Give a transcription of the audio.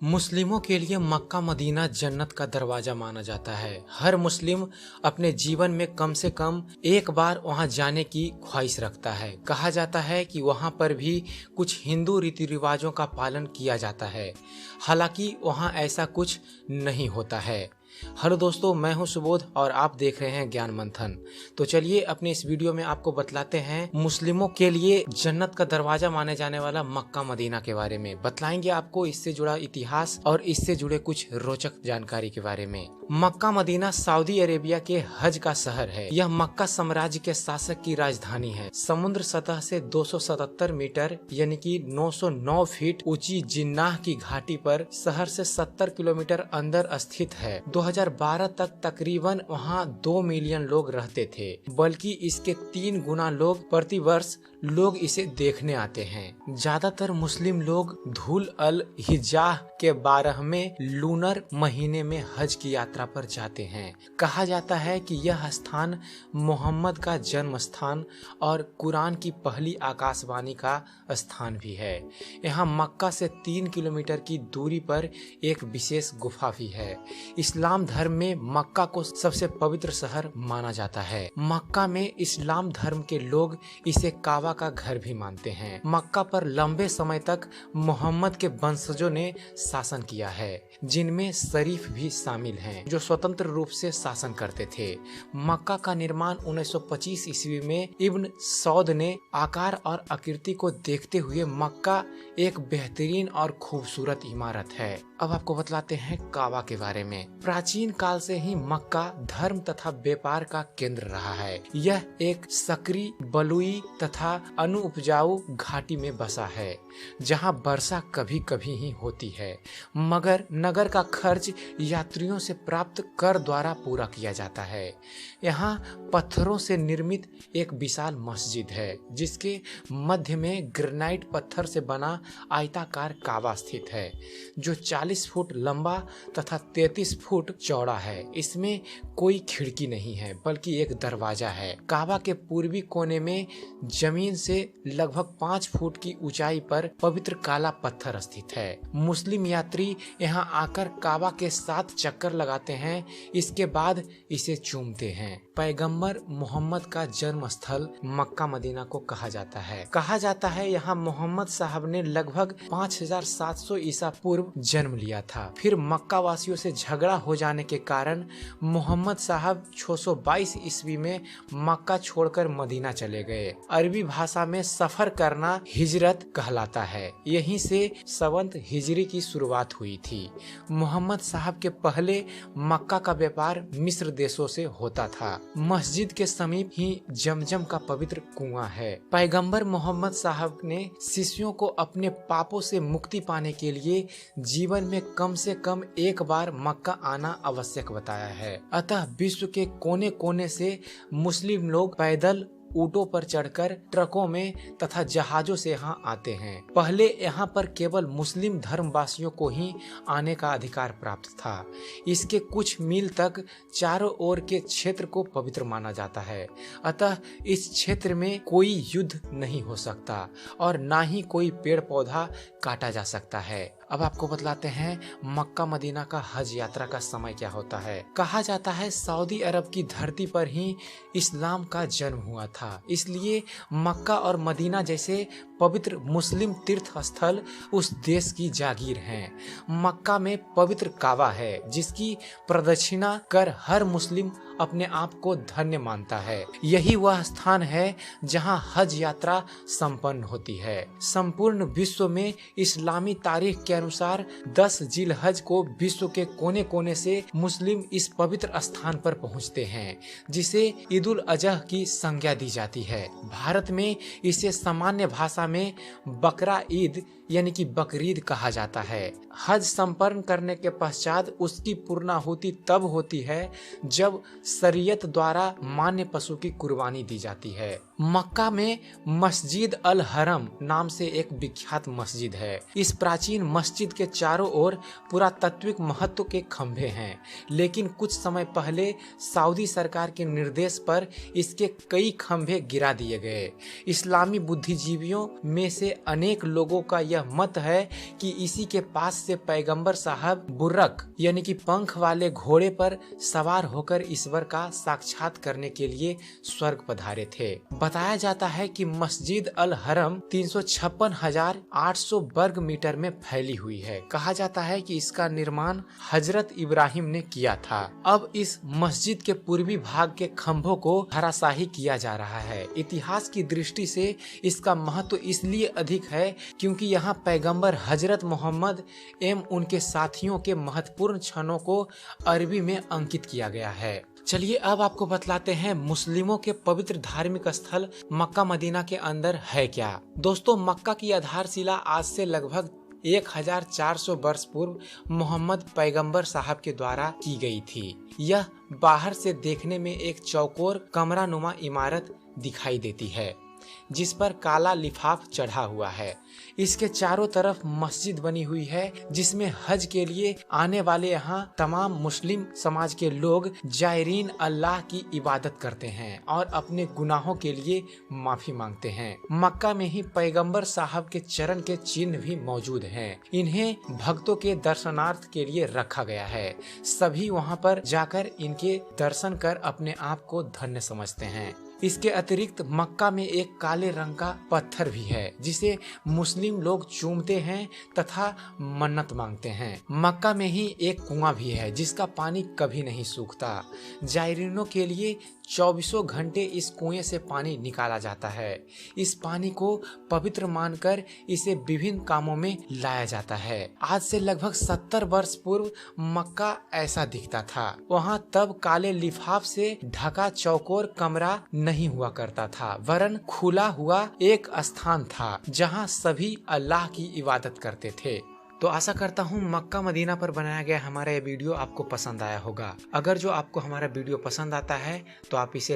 मुस्लिमों के लिए मक्का मदीना जन्नत का दरवाजा माना जाता है। हर मुस्लिम अपने जीवन में कम से कम एक बार वहां जाने की ख्वाहिश रखता है। कहा जाता है कि वहां पर भी कुछ हिंदू रीति रिवाजों का पालन किया जाता है, हालांकि वहां ऐसा कुछ नहीं होता है। हेलो दोस्तों, मैं हूं सुबोध और आप देख रहे हैं ज्ञान मंथन। तो चलिए अपने इस वीडियो में आपको बतलाते हैं मुस्लिमों के लिए जन्नत का दरवाजा माने जाने वाला मक्का मदीना के बारे में। बतलाएंगे आपको इससे जुड़ा इतिहास और इससे जुड़े कुछ रोचक जानकारी के बारे में। मक्का मदीना सऊदी अरेबिया के हज का शहर है। यह मक्का साम्राज्य के शासक की राजधानी है। समुद्र सतह से 277 मीटर यानी कि 909 फीट ऊंची जिन्नाह की घाटी पर शहर से 70 किलोमीटर अंदर स्थित है। 2012 तक तकरीबन वहां 2 मिलियन लोग रहते थे, बल्कि इसके 3 गुना लोग प्रतिवर्ष लोग इसे देखने आते हैं। ज्यादातर मुस्लिम लोग धुल अल हिज्जाह के 12वें लूनर महीने में हज की यात्रा पर जाते हैं। कहा जाता है कि यह स्थान मोहम्मद का जन्म स्थान और कुरान की पहली आकाशवाणी का स्थान भी है। यहाँ मक्का से 3 किलोमीटर की दूरी पर एक विशेष गुफा भी है। इस्लाम धर्म में मक्का को सबसे पवित्र शहर माना जाता है। मक्का में इस्लाम धर्म के लोग इसे काबा का घर भी मानते हैं। मक्का पर लंबे समय तक मोहम्मद के वंशजों ने शासन किया है, जिनमें शरीफ भी शामिल हैं, जो स्वतंत्र रूप से शासन करते थे। मक्का का निर्माण 1925 ईस्वी में इब्न सौद ने आकार और आकृति को देखते हुए मक्का एक बेहतरीन और खूबसूरत इमारत है। अब आपको बतलाते हैं काबा के बारे में। प्राचीन काल से ही मक्का धर्म तथा व्यापार का केंद्र रहा है। यह एक सक्रिय बलुई तथा अनुपजाऊ घाटी में बसा है, जहां वर्षा कभी कभी ही होती है, मगर नगर का खर्च यात्रियों से प्राप्त कर द्वारा पूरा किया जाता है। यहाँ पत्थरों से निर्मित एक विशाल मस्जिद है, जिसके मध्य में ग्रेनाइट पत्थर से बना आयताकार काबा स्थित है, जो 40 फुट लंबा तथा 33 फुट चौड़ा है। इसमें कोई खिड़की नहीं है, बल्कि एक दरवाजा है। काबा के पूर्वी कोने में जमीन से लगभग 5 फुट की ऊंचाई पर पवित्र काला पत्थर स्थित है। मुस्लिम यात्री यहाँ आकर काबा के 7 चक्कर लगाते हैं, इसके बाद इसे चूमते हैं। पैगंबर मोहम्मद का जन्म स्थल मक्का मदीना को कहा जाता है। कहा जाता है यहाँ मोहम्मद साहब ने लगभग 5700 ईसा पूर्व जन्म लिया था। फिर मक्का वासियों से झगड़ा हो जाने के कारण मोहम्मद साहब 622 ईस्वी में मक्का छोड़कर मदीना चले गए। अरबी भाषा में सफर करना हिजरत कहलाता है। यहीं से सवंत हिजरी की शुरुआत हुई थी। मोहम्मद साहब के पहले मक्का का व्यापार मिस्र देशों से होता था। मस्जिद के समीप ही जमजम का पवित्र कुआं है। पैगंबर मोहम्मद साहब ने शिष्यों को अपने पापों से मुक्ति पाने के लिए जीवन में कम से कम एक बार मक्का आना आवश्यक बताया है। अतः विश्व के कोने कोने से मुस्लिम लोग पैदल, ऊँटों पर चढ़कर, ट्रकों में तथा जहाजों से यहाँ आते हैं। पहले यहाँ पर केवल मुस्लिम धर्मवासियों को ही आने का अधिकार प्राप्त था। इसके कुछ मील तक चारों ओर के क्षेत्र को पवित्र माना जाता है। अतः इस क्षेत्र में कोई युद्ध नहीं हो सकता और ना ही कोई पेड़ पौधा काटा जा सकता है। अब आपको बतलाते हैं मक्का मदीना का हज यात्रा का समय क्या होता है। कहा जाता है सऊदी अरब की धरती पर ही इस्लाम का जन्म हुआ था, इसलिए मक्का और मदीना जैसे पवित्र मुस्लिम तीर्थ स्थल उस देश की जागीर हैं। मक्का में पवित्र काबा है, जिसकी प्रदक्षिणा कर हर मुस्लिम अपने आप को धन्य मानता है। यही वह स्थान है जहां हज यात्रा संपन्न होती है। संपूर्ण विश्व में इस्लामी तारीख के अनुसार 10 जिलहज को विश्व के कोने कोने से मुस्लिम इस पवित्र स्थान पर पहुंचते हैं, जिसे ईद उल अजहा की संज्ञा दी जाती है। भारत में इसे सामान्य भाषा में बकरा ईद यानी कि बकरीद कहा जाता है। हज संपन्न करने के पश्चात उसकी पूर्णाहुति तब होती है जब शरीयत द्वारा मान्य पशु की कुर्बानी दी जाती है। मक्का में मस्जिद अल हरम नाम से एक विख्यात मस्जिद है। इस प्राचीन मस्जिद के चारों ओर पुरातात्विक महत्व के खंभे हैं, लेकिन कुछ समय पहले सऊदी सरकार के निर्देश पर इसके कई खंभे गिरा दिए गए। इस्लामी बुद्धिजीवियों में से अनेक लोगों का यह मत है कि इसी के पास से पैगंबर साहब बुर्रक यानी कि पंख वाले घोड़े पर सवार होकर ईश्वर का साक्षात करने के लिए स्वर्ग पधारे थे। बताया जाता है कि मस्जिद अल हरम 356,800 वर्ग मीटर में फैली हुई है। कहा जाता है कि इसका निर्माण हजरत इब्राहिम ने किया था। अब इस मस्जिद के पूर्वी भाग के खंभों को धराशाही किया जा रहा है। इतिहास की दृष्टि से इसका महत्व इसलिए अधिक है क्योंकि यहाँ पैगंबर हजरत मोहम्मद एवं उनके साथियों के महत्वपूर्ण क्षणों को अरबी में अंकित किया गया है। चलिए अब आपको बतलाते हैं मुस्लिमों के पवित्र धार्मिक स्थल मक्का मदीना के अंदर है क्या। दोस्तों, मक्का की आधारशिला आज से लगभग 1400 वर्ष पूर्व मोहम्मद पैगंबर साहब के द्वारा की गई थी। यह बाहर से देखने में एक चौकोर कमरानुमा इमारत दिखाई देती है जिस पर काला लिफाफ चढ़ा हुआ है। इसके चारों तरफ मस्जिद बनी हुई है जिसमें हज के लिए आने वाले यहाँ तमाम मुस्लिम समाज के लोग जायरीन अल्लाह की इबादत करते हैं और अपने गुनाहों के लिए माफी मांगते हैं। मक्का में ही पैगंबर साहब के चरण के चिन्ह भी मौजूद हैं। इन्हें भक्तों के दर्शनार्थ के लिए रखा गया है। सभी वहाँ पर जाकर इनके दर्शन कर अपने आप को धन्य समझते हैं। इसके अतिरिक्त मक्का में एक काले रंग का पत्थर भी है जिसे मुस्लिम लोग चूमते हैं तथा मन्नत मांगते हैं। मक्का में ही एक कुआं भी है जिसका पानी कभी नहीं सूखता। जायरीनों के लिए 24 घंटे इस कुएं से पानी निकाला जाता है। इस पानी को पवित्र मानकर इसे विभिन्न कामों में लाया जाता है। आज से लगभग 70 वर्ष पूर्व मक्का ऐसा दिखता था। वहाँ तब काले लिफाफ से ढका चौकोर कमरा नहीं हुआ करता था, वरन खुला हुआ एक स्थान था जहाँ सभी अल्लाह की इबादत करते थे। तो आशा करता हूँ मक्का मदीना पर बनाया गया हमारा ये वीडियो आपको पसंद आया होगा। अगर जो आपको हमारा वीडियो पसंद आता है तो आप इसे